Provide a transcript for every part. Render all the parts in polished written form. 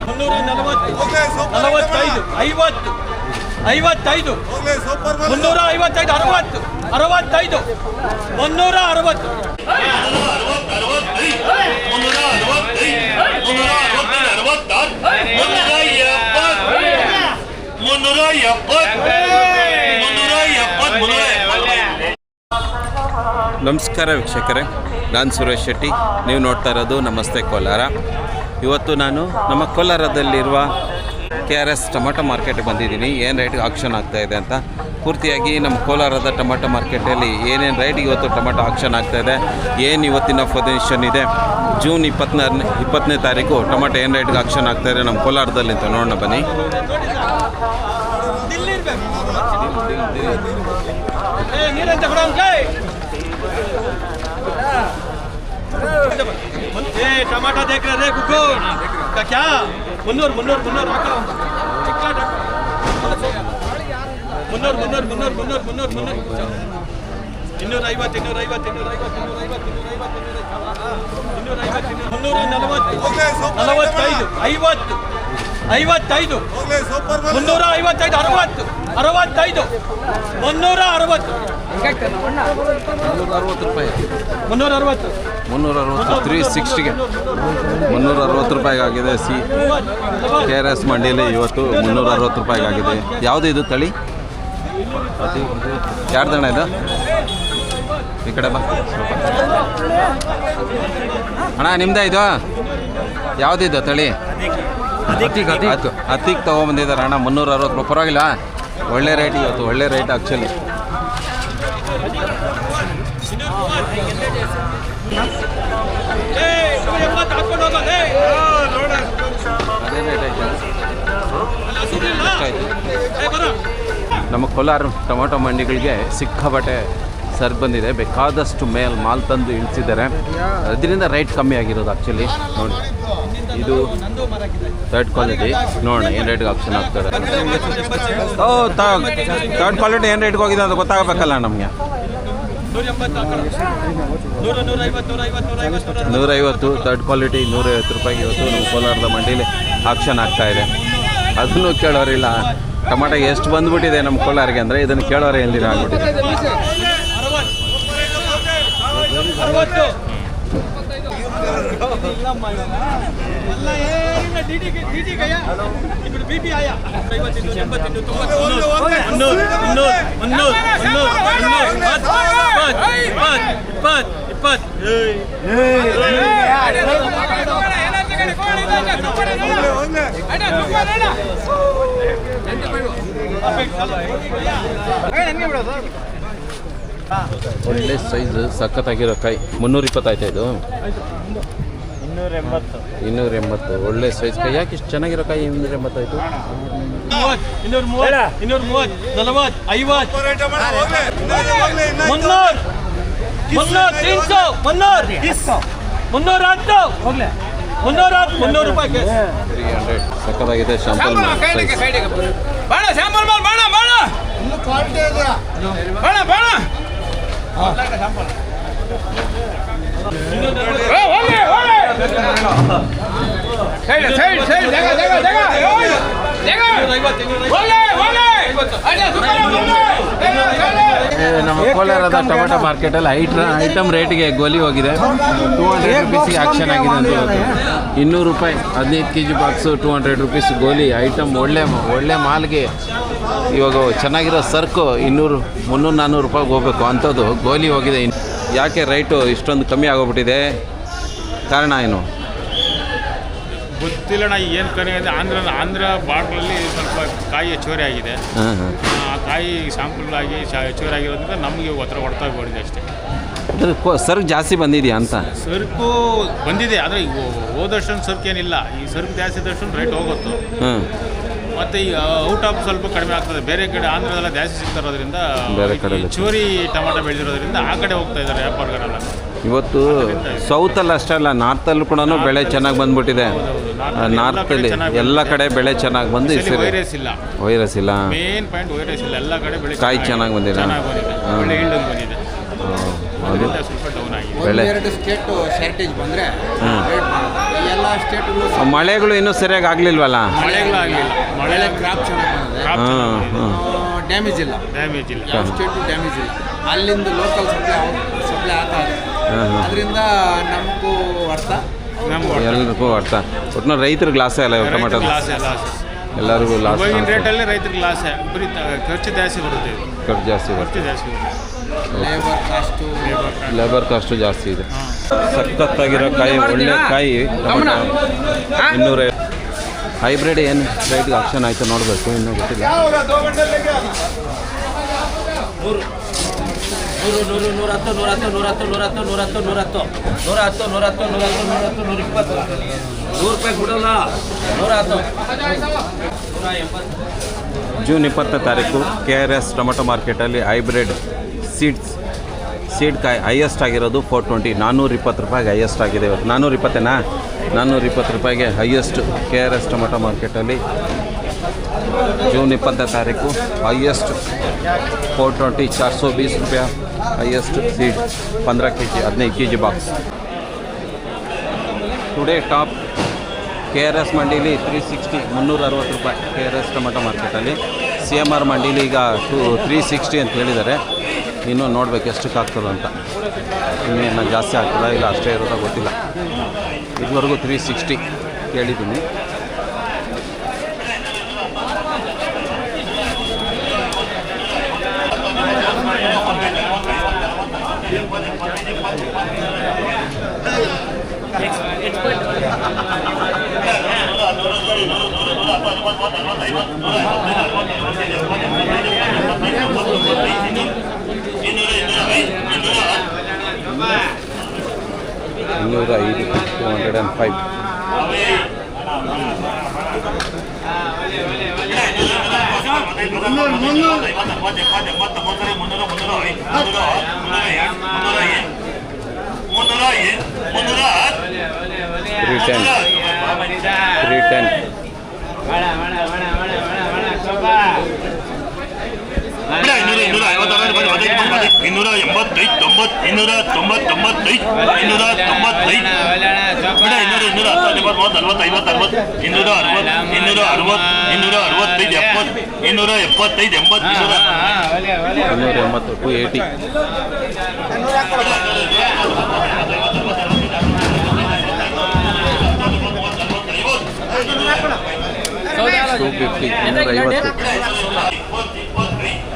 45 50 55 355 60 65 360 ನಮಸ್ಕಾರ ವೀಕ್ಷಕರೇ, ನಾನು ಸುರೇಶ್ ಶೆಟ್ಟಿ. ನೀವು ನೋಡ್ತಾ ಇರೋದು ನಮಸ್ತೆ ಕೋಲಾರ. ಇವತ್ತು ನಾನು ನಮ್ಮ ಕೋಲಾರದಲ್ಲಿರುವ KRS ಟೊಮೆಟೊ ಮಾರ್ಕೆಟ್ಗೆ ಬಂದಿದ್ದೀನಿ. ಏನು ರೇಟಿಗೆ ಆಕ್ಷನ್ ಆಗ್ತಾಯಿದೆ ಅಂತ ಪೂರ್ತಿಯಾಗಿ ನಮ್ಮ ಕೋಲಾರದ ಟೊಮೆಟೊ ಮಾರ್ಕೆಟಲ್ಲಿ ಏನೇನು ರೇಟಿಗೆ ಇವತ್ತು ಟೊಮೆಟೊ ಆಕ್ಷನ್ ಆಗ್ತಾಯಿದೆ, ಏನು ಇವತ್ತಿನ ಪೊಸಿಷನ್ ಇದೆ, ಜೂನ್ 20ನೇ ತಾರೀಕು ಟೊಮೆಟೊ ಏನು ರೇಟಿಗೆ ಆಕ್ಷನ್ ಆಗ್ತಾಯಿದೆ ನಮ್ಮ ಕೋಲಾರದಲ್ಲಿ ಅಂತ ನೋಡೋಣ ಬನ್ನಿ. टमाटर देख रहे रे कुको का क्या 300 360ಗೆ 360 ರೂಪಾಯಿಗೆ ಆಗಿದೆ. KRS ಮಂಡಿಯಲ್ಲಿ ಇವತ್ತು 360 ರೂಪಾಯಿಗೆ ಆಗಿದೆ. ಯಾವುದು ಇದು ತಳಿ? ಯಾರ್ದಣ್ಣ ಇದು? ಈ ಕಡೆ ಬಾ ಅಣ್ಣ, ನಿಮ್ದೇ ಇದು? ಯಾವುದಿದು ತಳಿ? ಹತ್ತಿಗೆ ತೊಗೊಂಬಂದಿದ್ದಾರೆ ಅಣ್ಣ. 360 ರೂಪಾಯಿ, ಪರವಾಗಿಲ್ಲ, ಒಳ್ಳೆ ರೇಟ್ ಇವತ್ತು, ಒಳ್ಳೆ ರೇಟ್ ಆ್ಯಕ್ಚುಲಿ. ಅದೇ ರೇಟ್ ಐತೆ. ನಮ್ಮ ಕೋಲಾರ ಟೊಮೆಟೊ ಮಂಡಿಗಳಿಗೆ ಸಿಕ್ಕಾಪಟ್ಟೆ ಸರ್ ಬಂದಿದೆ. ಬೇಕಾದಷ್ಟು ಮಾಲ್ ತಂದು ಇಳಿಸಿದ್ದಾರೆ. ಅದರಿಂದ ರೇಟ್ ಕಮ್ಮಿ ಆಗಿರೋದು ಆ್ಯಕ್ಚುಲಿ. ನೋಡಿ, ಇದು ಥರ್ಡ್ ಕ್ವಾಲಿಟಿ. ನೋಡೋಣ ಏನು ರೇಟ್ಗೆ ಆಪ್ಷನ್ ಆಗ್ತದೆ. ಥರ್ಡ್ ಕ್ವಾಲಿಟಿ ಏನು ರೇಟ್ಗೆ ಹೋಗಿದೆ ಅಂತ ಗೊತ್ತಾಗಬೇಕಲ್ಲ ನಮಗೆ. 150 ಥರ್ಡ್ ಕ್ವಾಲಿಟಿ 150 ರೂಪಾಯಿಗೆ ಇವತ್ತು ನಮ್ಮ ಕೋಲಾರದ ಮಂಡಿಲಿ ಆಕ್ಷನ್ ಆಗ್ತಾಯಿದೆ. ಅದನ್ನು ಕೇಳೋರಿಲ್ಲ. ಟೊಮೆಟೊ ಎಷ್ಟು ಬಂದುಬಿಟ್ಟಿದೆ ನಮ್ಮ ಕೋಲಾರಿಗೆ ಅಂದರೆ ಇದನ್ನು ಕೇಳೋರೆ ಎಲ್ಲಿರ ಆಗ್ಬಿಟ್ಟಿದೆ. ಒಳ್ಳೆ ಸೈಜ್ ಸಖತ್ತಾಗಿರೋ ಕಾಯಿ. 320 ಆಯ್ತಾ ಇದು? 280. ಒಳ್ಳೆ ಸೈಜ್ ಕಾಯಿ. ಯಾಕೆ ಇಷ್ಟು ಚೆನ್ನಾಗಿರೋ ಕಾಯಿ 280 ಆಯಿತು? 230 40 50 300 ರೂಪಾಯಿ. 300 ಸಖತ್ತಾಗಿದೆ. ಶಾಂಪಲ್ ನಮ್ಮ ಕೋಲಾರದ ಟೊಮೆಟೊ ಮಾರ್ಕೆಟಲ್ಲಿ ಐಟಮ್ ರೇಟ್ಗೆ ಗೋಲಿ ಹೋಗಿದೆ. 200 ರೂಪೀಸಿಗೆ ಆಕ್ಷನ್ ಆಗಿದೆ ಅಂತ ಇವತ್ತು. 200 ರೂಪಾಯಿ 15 kg ಬಾಕ್ಸು, 200 ರೂಪೀಸ್ ಗೋಲಿ ಐಟಮ್. ಒಳ್ಳೆ ಮಾಲ್ಗೆ ಇವಾಗ ಚೆನ್ನಾಗಿರೋ ಸರ್ಕು 200 300 400 ರೂಪಾಯಿಗೆ ಹೋಗ್ಬೇಕು ಅಂಥದ್ದು ಗೋಲಿ ಹೋಗಿದೆ. ಯಾಕೆ ರೈಟು ಇಷ್ಟೊಂದು ಕಮ್ಮಿ ಆಗೋಗ್ಬಿಟ್ಟಿದೆ? ಕಾರಣ ಏನು ಗೊತ್ತಿಲ್ಲಣ್ಣ. ಏನು ಕಮ್ಮಿ ಆಗಿದೆ, ಆಂಧ್ರ ಬಾರ್ಡ್ರಲ್ಲಿ ಸ್ವಲ್ಪ ಕಾಯಿ ಹೆಚ್ಚುವರಿ ಆಗಿದೆ. ಆ ಕಾಯಿ ಸ್ಯಾಂಪಲ್ಗಳಾಗಿ ಹೆಚ್ಚುವರಿ ಆಗಿರೋದ್ರಿಂದ ನಮಗೆ ಒತ್ತಡ ಹೊಡ್ತಾ ಹೋಗಿದೆ ಅಷ್ಟೇ. ಸರಕು ಜಾಸ್ತಿ ಬಂದಿದೆಯಾ ಅಂತ? ಸರಕು ಬಂದಿದೆ, ಆದರೆ ಹೋದಷ್ಟೊಂದು ಸರಕು ಏನಿಲ್ಲ. ಈ ಸರಕು ಜಾಸ್ತಿ ಇದ್ದಷ್ಟು ರೇಟ್ ಹೋಗುತ್ತೆ. ಮತ್ತು ಈ ಔಟ್ ಆಫ್ ಸ್ವಲ್ಪ ಕಡಿಮೆ ಆಗ್ತದೆ. ಬೇರೆ ಕಡೆ ಆಂಧ್ರದೆಲ್ಲ ಜಾಸ್ತಿ ಸಿಗ್ತಾ ಇರೋದ್ರಿಂದ, ಬೇರೆ ಕಡೆ ಹೆಚ್ಚುವರಿ ಟೊಮೆಟೊ ಬೆಳೆದಿರೋದ್ರಿಂದ ಆ ಕಡೆ ಹೋಗ್ತಾ ಇದ್ದಾರೆ ವ್ಯಾಪಾರಿಗಳೆಲ್ಲ. ಇವತ್ತು ಸೌತಲ್ಲಿ ಅಷ್ಟೇ ಅಲ್ಲ, ನಾರ್ತಲ್ಲೂ ಕೂಡ ಬೆಳೆ ಚೆನ್ನಾಗಿ ಬಂದ್ಬಿಟ್ಟಿದೆ. ನಾರ್ತಲ್ಲಿ ಎಲ್ಲ ಕಡೆ ಬೆಳೆ ಚೆನ್ನಾಗಿ ಬಂದು ವೈರಸ್ ಇಲ್ಲ. ಮೇನ್ ಪಾಯಿಂಟ್ ವೈರಸ್ ಇಲ್ಲ. ಎಲ್ಲ ಕಡೆ ಬೆಳೆ ಕಾಯಿ ಚೆನ್ನಾಗಿ ಬಂದಿದೆ. ಒಳ್ಳೆ ಈಲ್ಡ್ ಬಂದಿದೆ. ಅದರಿಂದ ಸ್ವಲ್ಪ ಡೌನ್ ಆಗಿದೆ. ಬೆಳೆ ಎರಡು ಸ್ಟೇಟು ಶಾರ್ಟೇಜ್ ಬಂದರೆ ರೇಟ್ ಬರುತ್ತೆ. ಎಲ್ಲ ಸ್ಟೇಟ್ಗಳು ಮಳೆಗಳು ಇನ್ನೂ ಸರಿಯಾಗಿ ಆಗಲಿಲ್ವಲ್ಲ. ಮಳೆಗಳಾಗಲಿಲ್ಲ. ಮಳೆ ಕ್ರಾಪ್ ಚೆನ್ನಾಗಿ ಬಂದಿದೆ. ಡ್ಯಾಮೇಜ್ ಇಲ್ಲ. ಯಾವ ಸ್ಟೇಟು ಡ್ಯಾಮೇಜ್ ಇಲ್ಲ. ಅಲ್ಲಿಂದ ಲೋಕಲ್ ಸಪ್ಲೈ ಆಗ್ತಾ ಇದೆ. ಅದರಿಂದ ನಮಗೂ ಅರ್ಥ, ಎಲ್ಲರಿಗೂ ಅರ್ಥ. ಒಟ್ಟಿನಲ್ಲಿ ರೈತರಿಗೆ ಲಾಸೇ ಅಲ್ಲ ಟೊಮೆಟೊ. ಎಲ್ಲರಿಗೂ ಲಾಸ್. ರೇಟಲ್ಲಿ ರೈತರಿಗೆ ಲಾಸ್. ಬರೀ ಖರ್ಚು ಜಾಸ್ತಿ ಬರುತ್ತೆ. ಖರ್ಚು ಜಾಸ್ತಿ ಲೇಬರ್ ಕಾಸ್ಟು ಜಾಸ್ತಿ ಇದೆ. ಸಖತ್ತಾಗಿರೋ ಕಾಯಿ, ಒಳ್ಳೆ ಕಾಯಿ ಟೊಮೆಟೊ 200. ಹೈಬ್ರಿಡ್ ಏನು ರೇಟ್ಗೆ ಆಕ್ಷನ್ ಆಯಿತು ನೋಡಬೇಕು, ಇನ್ನೂ ಗೊತ್ತಿಲ್ಲ. 100 ಜೂನ್ 20ನೇ ತಾರೀಕು KRS ಟೊಮೆಟೊ ಮಾರ್ಕೆಟಲ್ಲಿ ಹೈಬ್ರಿಡ್ ಸೀಡ್ ಕಾಯಿ ಹೈಯೆಸ್ಟ್ ಆಗಿರೋದು 420. 420 ರೂಪಾಯಿಗೆ ಹೈಯೆಸ್ಟ್ ಆಗಿದೆ ಇವತ್ತು. 420ನಾ? 420 ರೂಪಾಯಿಗೆ ಹೈಯೆಸ್ಟ್ KRS ಟೊಮೆಟೊ ಮಾರ್ಕೆಟಲ್ಲಿ ಜೂನ್ 20ನೇ ತಾರೀಕು ಹೈಯೆಸ್ಟ್ 420, 420 ರೂಪಾಯಿ highest seed 15 kg, 15 kg box. Today top KRS ಮಂಡೀಲಿ 360, 360 ರೂಪಾಯಿ KRS ಟೊಮೆಟೊ ಮಾರ್ಕೆಟಲ್ಲಿ. CMR ಮಂಡೀಲಿ ಈಗ 360 ಅಂತ ಹೇಳಿದ್ದಾರೆ. ಇನ್ನೂ ನೋಡ್ಬೇಕು ಎಷ್ಟಕ್ಕೆ ಆಗ್ತದೆ ಅಂತ. ಇನ್ನೇನು ಜಾಸ್ತಿ ಆಗ್ತದ ಇಲ್ಲ ಅಷ್ಟೇ ಇರೋದ ಗೊತ್ತಿಲ್ಲ. ಇದುವರೆಗೂ 360 ಕೇಳಿದ್ದೀನಿ. ಇನ್ನೂರ 5, 205.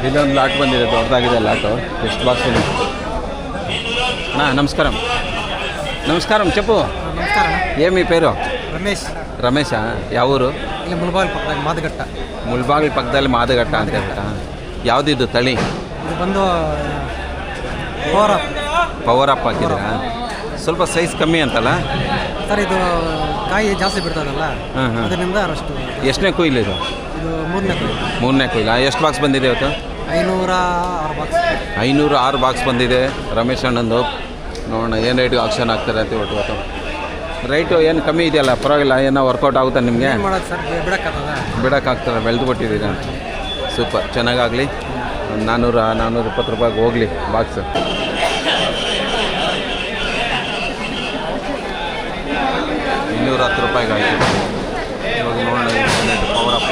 ಇಲ್ಲೊಂದು ಲಾಟ್ ಬಂದಿದೆ, ದೊಡ್ಡದಾಗಿದೆ ಲಾಟು. ಎಷ್ಟು ಬಾಕ್ಸ್ ಇದೆ? ನಮಸ್ಕಾరం. నమస్కారం. చెప్పు. ఏమి పేరు? ರಮೇಶ. ಯಾವ ಊರು? ಮುಲ್ಬಾಗಿಲು ಪಕ್ಕದಲ್ಲಿ ಮಾದಗಟ್ಟ ಅಂತ ಹೇಳ್ತಾ. ಯಾವುದಿದ್ದು ತಳಿ? ಇದು ಬಂದು ಪವರ್ ಅಪ್ ಹಾಕಿದ್ರಾ? ಸ್ವಲ್ಪ ಸೈಜ್ ಕಮ್ಮಿ ಅಂತಲ್ಲ ಸರ್. ಇದು ಕಾಯಿ ಜಾಸ್ತಿ ಬಿಡ್ತದಲ್ಲ, ಅದರಿಂದ ಅಷ್ಟು. ಎಷ್ಟನೇ ಕೊಯ್ಲು ಇದು? ಇದು ಮೂರನೇ ಕೊಯ್ಲು. ಎಷ್ಟು ಬಾಕ್ಸ್ ಬಂದಿದೆ ಇವತ್ತು? 506 ಬಾಕ್ಸ್. 506 ಬಾಕ್ಸ್ ಬಂದಿದೆ ರಮೇಶ್ ಅಣ್ಣಂದು. ನೋಡೋಣ ಏನು ರೇಟಿಗೆ ಆಕ್ಷನ್ ಆಗ್ತಾರೆ ಅಂತ ಇವತ್ತು. ರೈಟು ಏನು ಕಮ್ಮಿ ಇದೆಯಲ್ಲ, ಪರವಾಗಿಲ್ಲ. ಏನೋ ವರ್ಕೌಟ್ ಆಗುತ್ತಾ ನಿಮಗೆ? ಮಾಡೋದು ಸರ್, ಬಿಡೋಕ್ಕಾಗ್ತದೆ. ಬೆಳೆದು ಕೊಟ್ಟಿದ್ದೀರ. ಸೂಪರ್, ಚೆನ್ನಾಗಾಗಲಿ. 400-420 ರೂಪಾಯಿಗೆ ಹೋಗಲಿ ಬಾಕ್ಸ್. $210 ಆಯಿತು. ಇವಾಗ ನೋಡೋಣ ಪವರ್ ಅಪ್.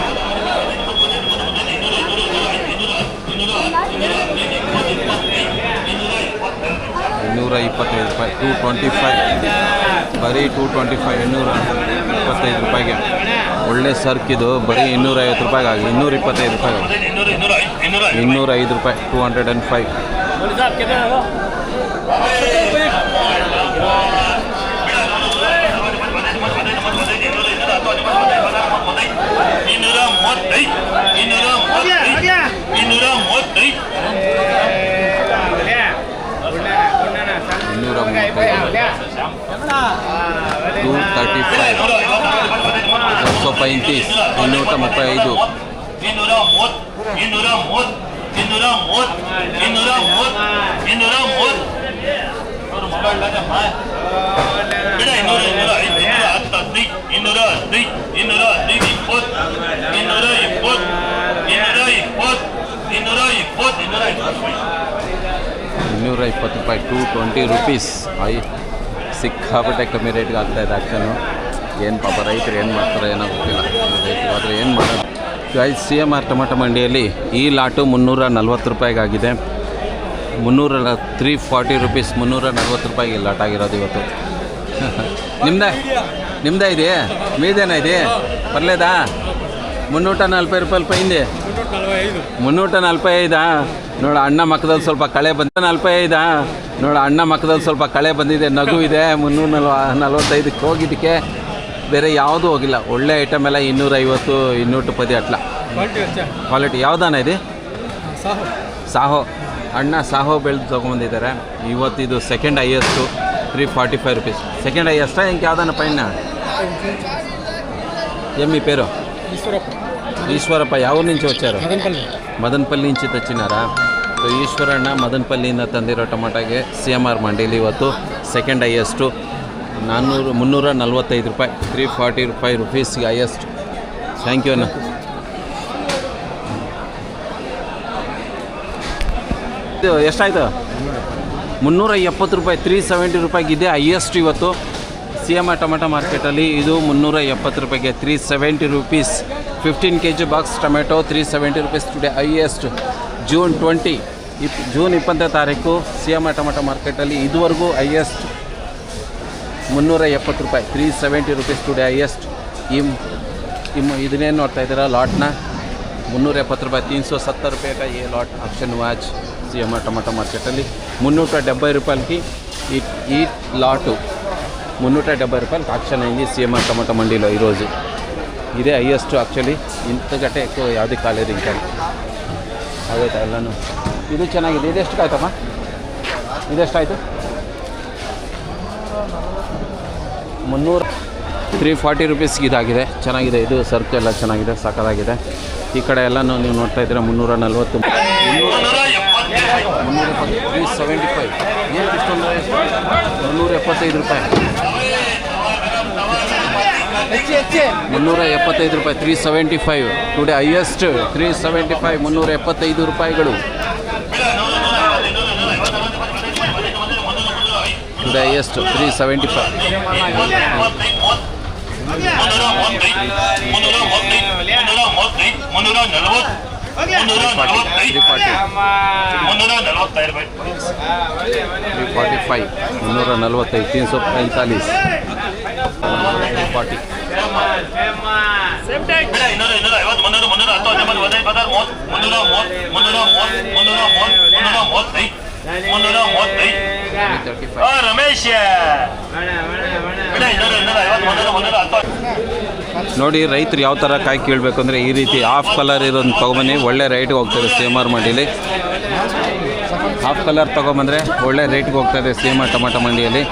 $225, 225, ಬರೀ 225. 225 ರೂಪಾಯಿಗೆ ಒಳ್ಳೆ ಸರ್ಕಿದು. ಬರೀ 250 ರೂಪಾಯಿಗಾಗಿ 225 ರೂಪಾಯಿ. 205 ರೂಪಾಯಿ. 205. $225 120 ರೂಪಾಯಿ, 220 rupees. ಸಿಕ್ಕಾಪಟ್ಟೆ ಕಮ್ಮಿ ರೇಟ್ಗೆ ಆಗ್ತಾಯಿದೆ ಆ್ಯಕ್ಷನು. ಏನು ಪಾಪ ರೈತರು ಏನು ಮಾಡ್ತಾರೆ ಏನೋ ಗೊತ್ತಿಲ್ಲ. ರೈತರು ಆದರೆ ಏನು ಮಾಡೋದು. ಗೈಸ್, CMR ಟೊಮೆಟೊ ಮಂಡಿಯಲ್ಲಿ ಈ ಲಾಟು 340 ರೂಪಾಯಿಗಾಗಿದೆ. 340 rupees, 340 ರೂಪಾಯಿಗೆ ಲಾಟ್ ಆಗಿರೋದು ಇವತ್ತು. ನಿಮ್ದೇ ಇದೆಯೇ? ಮೀದೇನ ಇದೆ? ಪರ್ಲೇದಾ? 340 ರೂಪಾಯಿ ಪೈಂದೆ. 345 ನೋಡು ಅಣ್ಣ ಮಕ್ಕದಲ್ಲಿ ಸ್ವಲ್ಪ ಕಳೆ ಬಂದ. 45 ನೋಡು ಅಣ್ಣ ಮಕ್ಕದಲ್ಲಿ ಸ್ವಲ್ಪ ಕಳೆ ಬಂದಿದೆ, ನಗು ಇದೆ. 345ಕ್ಕೆ ಹೋಗಿದ್ದಕ್ಕೆ ಬೇರೆ ಯಾವುದೂ ಹೋಗಿಲ್ಲ. ಒಳ್ಳೆ ಐಟಮ್ ಎಲ್ಲ 250, 220 ಅಟ್ಲ ಕ್ವಾಲಿಟಿ. ಯಾವುದಾನ ಇದೆ? ಸಾಹೋ. ಅಣ್ಣ ಸಾಹೋ ಬೆಳೆದು ತೊಗೊಂಬಂದಿದ್ದಾರೆ. ಇವತ್ತು ಇದು ಸೆಕೆಂಡ್ ಹೈಯೆಸ್ಟು, 345 rupees. సెకండ్ హైయెస్టా ఇంకేదన్నా పైన? ఏమి పేరు? ఈశ్వరప్ప. ఎవరి నుంచి వచ్చారు? మదనపల్లి నుంచి తెచ్చినారా? సో ఈశ్వరಣ್ಣ మదనపల్లిಯಿಂದ ತಂದಿರೋ ಟೊಮಾಟೋಗೆ CMR ಮಂಡಿಲಿ ಇವತ್ತು ಸೆಕೆಂಡ್ ಹೈಯೆಸ್ಟು 345 ರೂಪಾಯಿ, 345 rupeesಗೆ ಹೈಯೆಸ್ಟ್. ಥ್ಯಾಂಕ್ ಯು ಅಣ್ಣ. ಇದು ಎಷ್ಟಾಯಿತು? 370 ರೂಪಾಯಿ, 370 ರೂಪಾಯಿಗಿದೆ ಹೈಯೆಸ್ಟ್ ಇವತ್ತು CMR ಟೊಮೆಟೊ ಮಾರ್ಕೆಟಲ್ಲಿ. ಇದು 370 ರೂಪಾಯಿಗೆ 370 rupees. 15 kg box tomato 370 rupees today highest. June 20 CMR tomato ಮಾರ್ಕೆಟಲ್ಲಿ ಇದುವರೆಗೂ ಹೈಯೆಸ್ಟ್ 370 ರೂಪಾಯಿ, 370 rupees ಟುಡೇ ಹೈಯೆಸ್ಟ್. ಇದನ್ನೇನು ನೋಡ್ತಾ ಇದ್ದೀರಾ ಲಾಟ್ನ? 370 ರೂಪಾಯಿ, 370 ರೂಪಾಯಿ का ये लॉट ऑप्शन वाच CMR टमाटो मार्केटಲ್ಲಿ 370 ರೂಪಾಯಿಗೆ ఈ లాటు 370 ರೂಪಾಯಿಗೆ ಆಕ್ಷನ್ అయింది CMR టమాటో మండీలో ఈరోజు. ఇదే హైయెస్ట్ యాక్చువల్లీ. ఇంతకంటే ఎక్కువ ಯಾವುದೇ కాలేదు ఇంకా. ಆಗೈತಾ ಎಲ್ಲನೂ. ಇದು ಚೆನ್ನಾಗಿದೆ. ಇದೆಷ್ಟಕ್ಕಾಯ್ತಮ್ಮ? ಇದೆಷ್ಟಾಯಿತು? 340 ರೂಪೀಸ್ಗೆ ಇದಾಗಿದೆ. ಚೆನ್ನಾಗಿದೆ. ಇದು ಸರ್ಕು ಎಲ್ಲ ಚೆನ್ನಾಗಿದೆ, ಸಾಕಾಗಿದೆ. ಈ ಕಡೆ ಎಲ್ಲನೂ ನೀವು ನೋಡ್ತಾ ಇದ್ದೀರಾ 340, 375. ಏನು ಇಷ್ಟೊಂದು 375 ರೂಪಾಯಿ, 375 ರೂಪಾಯಿ, 375 ಟುಡೇ ಹೈಯೆಸ್ಟ್. 375, 375 ರೂಪಾಯಿಗಳು ಟುಡೇ ಹೈಯೆಸ್ಟ್. 375. 345. ರಮೇಶ್ ನೋಡಿ ರೈತರು ಯಾವ ಥರ ಕಾಯಿ ಕೇಳಬೇಕು ಅಂದರೆ ಈ ರೀತಿ ಹಾಫ್ ಕಲರ್ ಇರೋದನ್ನ ತೊಗೊಂಬನ್ನಿ, ಒಳ್ಳೆ ರೇಟ್ಗೆ ಹೋಗ್ತದೆ CMR ಮಂಡಿಯಲ್ಲಿ. ಹಾಫ್ ಕಲರ್ ತೊಗೊಂಬಂದರೆ ಒಳ್ಳೆ ರೇಟ್ಗೆ ಹೋಗ್ತದೆ CMR ಟೊಮೆಟೊ ಮಂಡಿಯಲ್ಲಿ.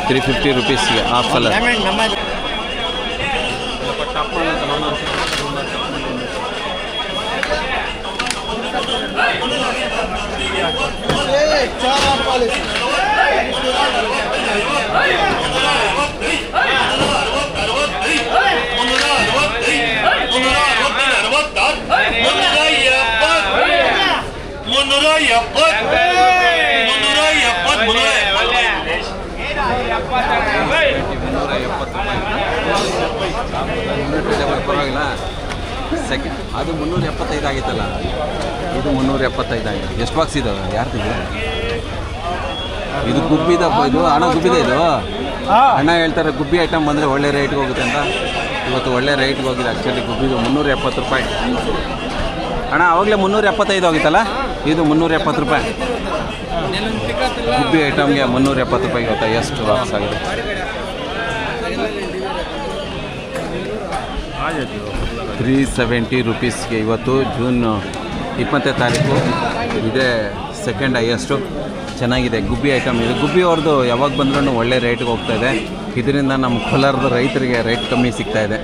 350 ರೂಪೀಸ್ಗೆ ಹಾಫ್ ಕಲರ್. ಪರವಾಗಿಲ್ಲ. ಸೆಕೆಂಡ್ ಅದು 375 ಆಗಿತ್ತಲ್ಲ, ಇದು 375 ಆಗಿದೆ. ಎಷ್ಟು ಬಾಕ್ಸ್ ಇದಾವೆ? ಯಾರ್ದಿದೆ ಇದು? ಗುಬ್ಬಿದ ಇದು ಹಣ ಗುಬ್ಬಿದೆ ಇದು. ಅಣ್ಣ ಹೇಳ್ತಾರೆ ಗುಬ್ಬಿ ಐಟಮ್ ಬಂದರೆ ಒಳ್ಳೆ ರೇಟ್ಗೆ ಹೋಗುತ್ತೆ ಅಂತ. ಇವತ್ತು ಒಳ್ಳೆ ರೇಟ್ಗೆ ಹೋಗಿದೆ ಆ್ಯಕ್ಚುಲಿ. ಗುಬ್ಬಿದು 370 ರೂಪಾಯಿ ಅಣ್ಣ. ಆವಾಗಲೇ 375 ಹೋಗಿತ್ತಲ್ಲ, ಇದು 370 ರೂಪಾಯಿ. ಗುಬ್ಬಿ ಐಟಮ್ಗೆ 370 ರೂಪಾಯಿ ಇವತ್ತು ಎಷ್ಟು ಬಾಕ್ಸ್ ಆಗಿದೆ. 370 ರೂಪೀಸ್ಗೆ ಇವತ್ತು ಜೂನ್ 20ನೇ ತಾರೀಕು. ಇದೇ ಸೆಕೆಂಡ್ ಹೈಯೆಸ್ಟು. ಚೆನ್ನಾಗಿದೆ ಗುಬ್ಬಿ ಐಟಮ್. ಇದು ಗುಬ್ಬಿ ಅವ್ರದ್ದು ಯಾವಾಗ ಬಂದ್ರೂ ಒಳ್ಳೆ ರೇಟ್ಗೆ ಹೋಗ್ತಾಯಿದೆ. ಇದರಿಂದ ನಮ್ಮ ಕೋಲಾರದ ರೈತರಿಗೆ ರೇಟ್ ಕಮ್ಮಿ ಸಿಗ್ತಾಯಿದೆ.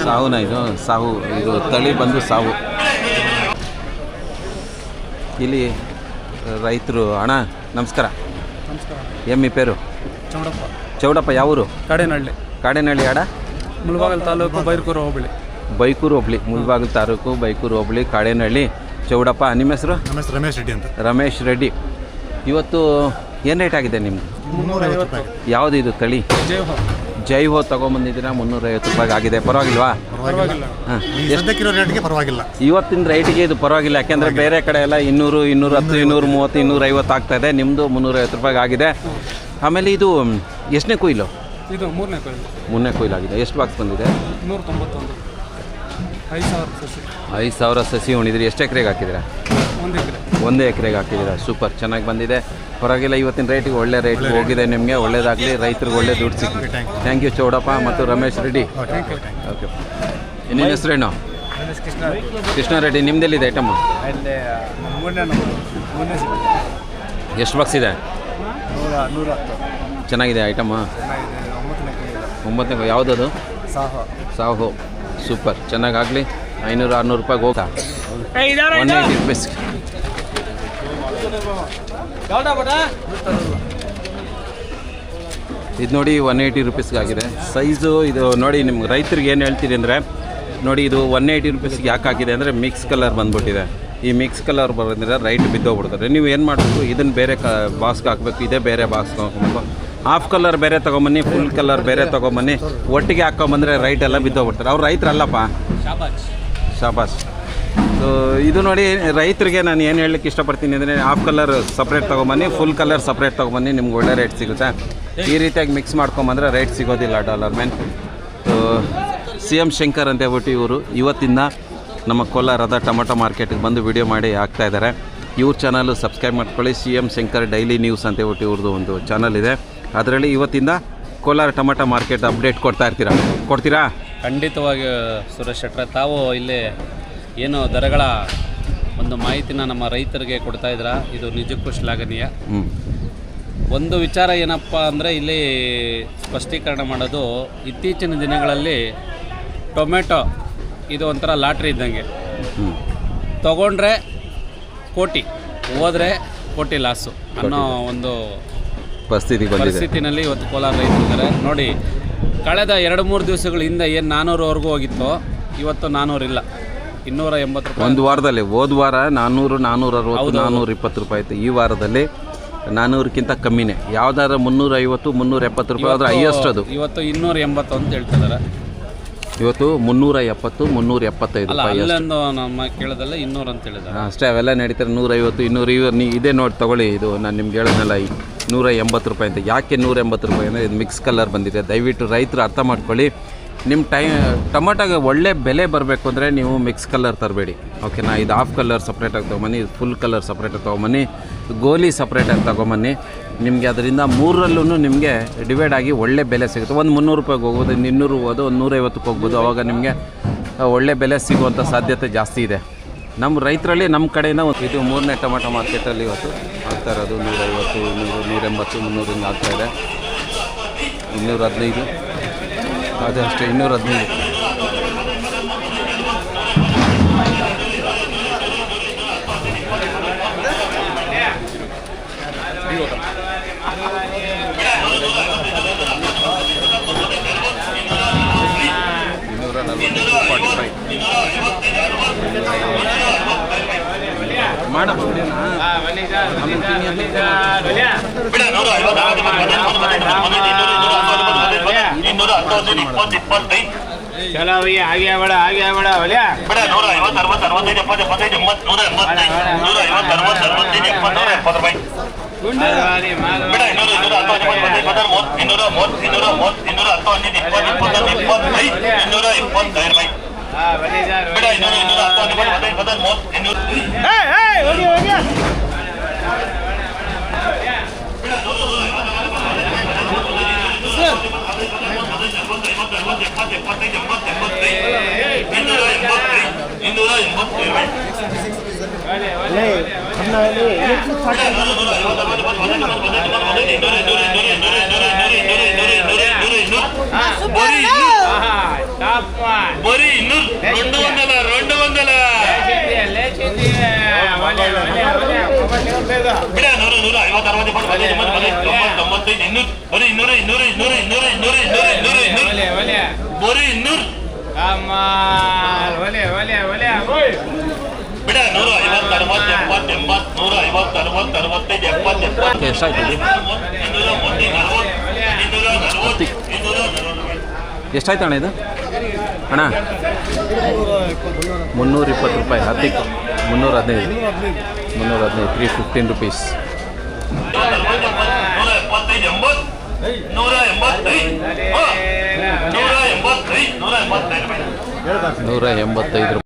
ಸಾವುನ ಇದು? ಸಾವು. ಇದು ತಳಿ ಬಂದು ಸಾವು. ಇಲ್ಲಿ ರೈತರು. ಅಣ್ಣ ನಮಸ್ಕಾರ. ಎಮ್ಮಿ ಪೇರು? ಚೌಡಪ್ಪ. ಯಾವ ಊರು? ಕಾಡೇನಹಳ್ಳಿ. ಆಡ ಮುಳಬಾಗಿಲು ತಾಲೂಕು, ಬೈಕೂರು ಹೋಬಳಿ. ಮುಳಬಾಗಿಲು ತಾಲೂಕು, ಬೈಕೂರು ಹೋಬಳಿ, ಕಾಡೇನಹಳ್ಳಿ. ಚೌಡಪ್ಪ. ನಿಮ್ಮ ಹೆಸರು? ನಮ್ಮ ಹೆಸರು ರಮೇಶ್ ರೆಡ್ಡಿ ಅಂತ. ರಮೇಶ್ ರೆಡ್ಡಿ. ಇವತ್ತು ಏನು ರೇಟ್ ಆಗಿದೆ ನಿಮ್ಗೆ? 350 ರೂಪಾಯಿ. ಯಾವುದು ಇದು ತಳಿ? ಜೈ ಹೋ ತೊಗೊಂಬಂದಿದ್ದೀರಾ, 350 ರೂಪಾಯಿಗೆ ಆಗಿದೆ. ಪರವಾಗಿಲ್ವಾ? ಪರವಾಗಿಲ್ಲ. ಸದ್ಯಕ್ಕಿರೋ ರೇಟ್ಗೆ ಪರವಾಗಿಲ್ಲ. ಇವತ್ತಿನ ರೈಟಿಗೆ ಇದು ಪರವಾಗಿಲ್ಲ. ಯಾಕೆಂದರೆ ಬೇರೆ ಕಡೆ ಎಲ್ಲ 200, 210, 230, 250 ಆಗ್ತಾ ಇದೆ. ನಿಮ್ಮದು 350 ರೂಪಾಯಿಗೆ ಆಗಿದೆ. ಆಮೇಲೆ ಇದು ಎಷ್ಟನೇ ಕೊಯ್ಲು? ಇದು ಮೂರನೇ ಕೊಯ್ಲು. ಮೂರನೇ ಕೊಯ್ಲು ಆಗಿದೆ. ಎಷ್ಟು ಬಾಕ್ಸ್ ಬಂದಿದೆ? 191. 5,000 ಸಸಿ. 5,000 ಸಸಿ ಉಣಿದ್ರಿ. ಎಷ್ಟು ಎಕರೆಗೆ ಹಾಕಿದ್ದೀರಾ? 1 ಎಕರೆ. 1 ಎಕರೆಗೆ ಹಾಕಿದ್ದೀರಾ. ಸೂಪರ್, ಚೆನ್ನಾಗಿ ಬಂದಿದೆ. ಪರವಾಗಿಲ್ಲ. ಇವತ್ತಿನ ರೇಟಿಗೆ ಒಳ್ಳೆ ರೇಟ್ ಹೋಗಿದೆ ನಿಮಗೆ. ಒಳ್ಳೇದಾಗಲಿ, ರೈತರಿಗೆ ಒಳ್ಳೆ ದುಡ್ಡು ಸಿಗಲಿ. ಥ್ಯಾಂಕ್ ಯು ಚೌಡಪ್ಪ ಮತ್ತು ರಮೇಶ್ ರೆಡ್ಡಿ. ಓಕೆ. ನಿನ್ನ ಹೆಸರೇನು? ಕೃಷ್ಣ ರೆಡ್ಡಿ. ನಿಮ್ದೆಲ್ಲಿದೆ ಐಟಮು? ಎಷ್ಟು ಬಾಕ್ಸ್ ಇದೆ? 110. ಚೆನ್ನಾಗಿದೆ ಐಟಮು. 9ನೇ ಯಾವುದದು? ಸಾಹೋ. ಸೂಪರ್, ಚೆನ್ನಾಗಾಗಲಿ. 500-600 ರೂಪಾಯಿಗೆ ಹೋಗಾ? 180 ರೂಪೀಸ್. ಇದು ನೋಡಿ 180 ರೂಪೀಸ್ಗೆ ಆಗಿದೆ. ಸೈಜು ಇದು ನೋಡಿ. ನಿಮ್ಗೆ ರೈತರಿಗೆ ಏನು ಹೇಳ್ತೀರಿ ಅಂದರೆ ನೋಡಿ, ಇದು 180 ರೂಪೀಸ್ಗೆ ಯಾಕೆ ಹಾಕಿದೆ ಅಂದರೆ ಮಿಕ್ಸ್ ಕಲರ್ ಬಂದ್ಬಿಟ್ಟಿದೆ. ಈ ಮಿಕ್ಸ್ ಕಲರ್ ಬರೋದ್ರಿಂದ ರೈಟ್ ಬಿದ್ದೋಗ್ಬಿಡ್ತಾರೆ. ನೀವು ಏನು ಮಾಡಬೇಕು, ಇದನ್ನು ಬೇರೆ ಬಾಕ್ಸ್ಗೆ ಹಾಕಬೇಕು, ಇದೇ ಬೇರೆ ಬಾಕ್ಸ್ಗೆ ಹಾಕಬೇಕು. ಹಾಫ್ ಕಲರ್ ಬೇರೆ ತೊಗೊಂಬನ್ನಿ, ಫುಲ್ ಕಲರ್ ಬೇರೆ ತೊಗೊಂಬನ್ನಿ, ಒಟ್ಟಿಗೆ ಹಾಕ್ಕೊಂಬಂದರೆ ರೈಟ್ ಎಲ್ಲ ಬಿದ್ದೋಗ್ಬಿಡ್ತಾರೆ. ಅವ್ರು ರೈತರಲ್ಲಪ್ಪ. ಶಾಬಾಸ್. ಸೊ ಇದು ನೋಡಿ, ರೈತರಿಗೆ ನಾನು ಏನು ಹೇಳಲಿಕ್ಕೆ ಇಷ್ಟಪಡ್ತೀನಿ ಅಂದರೆ ಹಾಫ್ ಕಲರ್ ಸಪ್ರೇಟ್ ತೊಗೊಂಬನ್ನಿ, ಫುಲ್ ಕಲರ್ ಸಪ್ರೇಟ್ ತೊಗೊಂಬನ್ನಿ, ನಿಮ್ಗೆ ಒಳ್ಳೆ ರೇಟ್ ಸಿಗುತ್ತೆ. ಈ ರೀತಿಯಾಗಿ ಮಿಕ್ಸ್ ಮಾಡ್ಕೊಂಬಂದರೆ ರೇಟ್ ಸಿಗೋದಿಲ್ಲ dollar man. So CM Shankar ಅಂತ ಹೇಳ್ಬಿಟ್ಟು ಇವರು ಇವತ್ತಿಂದ ನಮ್ಮ ಕೋಲಾರದ ಟೊಮೊಟೊ ಮಾರ್ಕೆಟಿಗೆ ಬಂದು ವಿಡಿಯೋ ಮಾಡಿ ಹಾಕ್ತಾಯಿದ್ದಾರೆ. ಇವ್ರ ಚಾನಲು ಸಬ್ಸ್ಕ್ರೈಬ್ ಮಾಡ್ಕೊಳ್ಳಿ. CM ಶಂಕರ್ ಡೈಲಿ ನ್ಯೂಸ್ ಅಂತ ಹೇಳ್ಬಿಟ್ಟು ಇವ್ರದ್ದು ಒಂದು ಚಾನಲ್ ಇದೆ. ಅದರಲ್ಲಿ ಇವತ್ತಿಂದ ಕೋಲಾರ ಟೊಮೊಟೊ ಮಾರ್ಕೆಟ್ ಅಪ್ಡೇಟ್ ಕೊಡ್ತೀರಾ? ಖಂಡಿತವಾಗಿ ಸುರೇಶ್ ಶೆಟ್ರೆ, ತಾವು ಇಲ್ಲಿ ಏನು ದರಗಳ ಒಂದು ಮಾಹಿತಿನ ನಮ್ಮ ರೈತರಿಗೆ ಕೊಡ್ತಾ ಇದ್ದೀರಾ, ಇದು ನಿಜಕ್ಕೂ ಶ್ಲಾಘನೀಯ. ಒಂದು ವಿಚಾರ ಏನಪ್ಪ ಅಂದರೆ ಇಲ್ಲಿ ಸ್ಪಷ್ಟೀಕರಣ ಮಾಡೋದು, ಇತ್ತೀಚಿನ ದಿನಗಳಲ್ಲಿ ಟೊಮೆಟೊ ಇದು ಒಂಥರ ಲಾಟ್ರಿ ಇದ್ದಂಗೆ. ತೊಗೊಂಡ್ರೆ ಕೋಟಿ, ಹೋದರೆ ಕೋಟಿ ಲಾಸು ಅನ್ನೋ ಒಂದು ಪರಿಸ್ಥಿತಿನಲ್ಲಿ ಇವತ್ತು ಕೋಲಾರ ರೈತರಿದ್ದಾರೆ. ನೋಡಿ, ಕಳೆದ 2-3 ದಿವಸಗಳ ಹಿಂದೆ ಏನು 400ವರೆಗೂ ಹೋಗಿತ್ತು, ಇವತ್ತು 400 ಇಲ್ಲ, 280 ರೂಪಾಯಿ. ಒಂದು ವಾರದಲ್ಲಿ, ಹೋದ ವಾರ 400, 460, 420 ರೂಪಾಯಿ ಇತ್ತು. ಈ ವಾರದಲ್ಲಿ 400ಕ್ಕಿಂತ ಕಮ್ಮಿನೇ. ಯಾವ್ದಾರ 350, 370 ರೂಪಾಯಿ ಆದರೆ ಹೈಯೆಸ್ಟ್ ಅದು. ಇವತ್ತು 280 ಅಂತ ಹೇಳ್ತಿದ್ದಾರೆ. ಇವತ್ತು 370, 375 ರೂಪಾಯಿ. ಅಲ್ಲೊಂದು ನಮ್ಮ ಕೇಳೋದಲ್ಲ 200 ಅಂತ ಹೇಳಿದ್ದಾರೆ ಅಷ್ಟೇ. ಅವೆಲ್ಲ ನಡೀತಾರೆ. 150, 200 ಇದೇ ನೋಡಿ ತಗೊಳ್ಳಿ. ಇದು ನಾನು ನಿಮ್ಗೆ ಹೇಳೋದಲ್ಲ, 180 ರೂಪಾಯಿ ಅಂತ. ಯಾಕೆ 180 ರೂಪಾಯಿ ಅಂದರೆ ಇದು ಮಿಕ್ಸ್ ಕಲರ್ ಬಂದಿದೆ. ದಯವಿಟ್ಟು ರೈತರು ಅರ್ಥ ಮಾಡ್ಕೊಳ್ಳಿ. ನಿಮ್ಮ ಟೊಮೊಟೊಗೆ ಒಳ್ಳೆ ಬೆಲೆ ಬರಬೇಕು ಅಂದರೆ ನೀವು ಮಿಕ್ಸ್ ಕಲರ್ ತರಬೇಡಿ, ಓಕೆನಾ? ಇದು ಹಾಫ್ ಕಲರ್ ಸಪ್ರೇಟಾಗಿ ತೊಗೊಂಬನ್ನಿ, ಇದು ಫುಲ್ ಕಲರ್ ಸಪ್ರೇಟಾಗಿ ತೊಗೊಂಬನ್ನಿ, ಗೋಲಿ ಸಪ್ರೇಟಾಗಿ ತೊಗೊಂಬನ್ನಿ. ನಿಮಗೆ ಅದರಿಂದ 3ರಲ್ಲೂ ನಿಮಗೆ ಡಿವೈಡ್ ಆಗಿ ಒಳ್ಳೆ ಬೆಲೆ ಸಿಗುತ್ತೆ. ಒಂದು 300 ರೂಪಾಯಿಗೆ ಹೋಗ್ಬೋದು, 200 ಹೋಗೋದು, ಒಂದು 150ಕ್ಕೆ ಹೋಗ್ಬೋದು. ಆವಾಗ ನಿಮಗೆ ಒಳ್ಳೆ ಬೆಲೆ ಸಿಗುವಂಥ ಸಾಧ್ಯತೆ ಜಾಸ್ತಿ ಇದೆ. ನಮ್ಮ ರೈತರಲ್ಲಿ ನಮ್ಮ ಕಡೆಯಿಂದ ಇದು 3ನೇ ಟೊಮೊಟೊ ಮಾರ್ಕೆಟಲ್ಲಿ ಇವತ್ತು ಆಗ್ತಾ ಇರೋದು 150, 100, 180, 300 ಹಿಂಗೆ ಆಗ್ತಾಯಿದೆ. 215 ಅದೇ ಅಷ್ಟೇ, 215. चलो भैया आगे बढ़ा भैया बड़ा 150 60 65 75 ಬಿಡ ಎಷ್ಟಾಯ್ತು ಇದು? ಹತ್ತಿ ಎಷ್ಟಾಯ್ತು ಅಣ್ಣ ಇದು ಅಣ್ಣ? 320 ರೂಪಾಯಿ ಹತ್ತಿತ್ತು. 315 315 ರುಪೀಸ್. 185 ರೂಪಾಯಿ.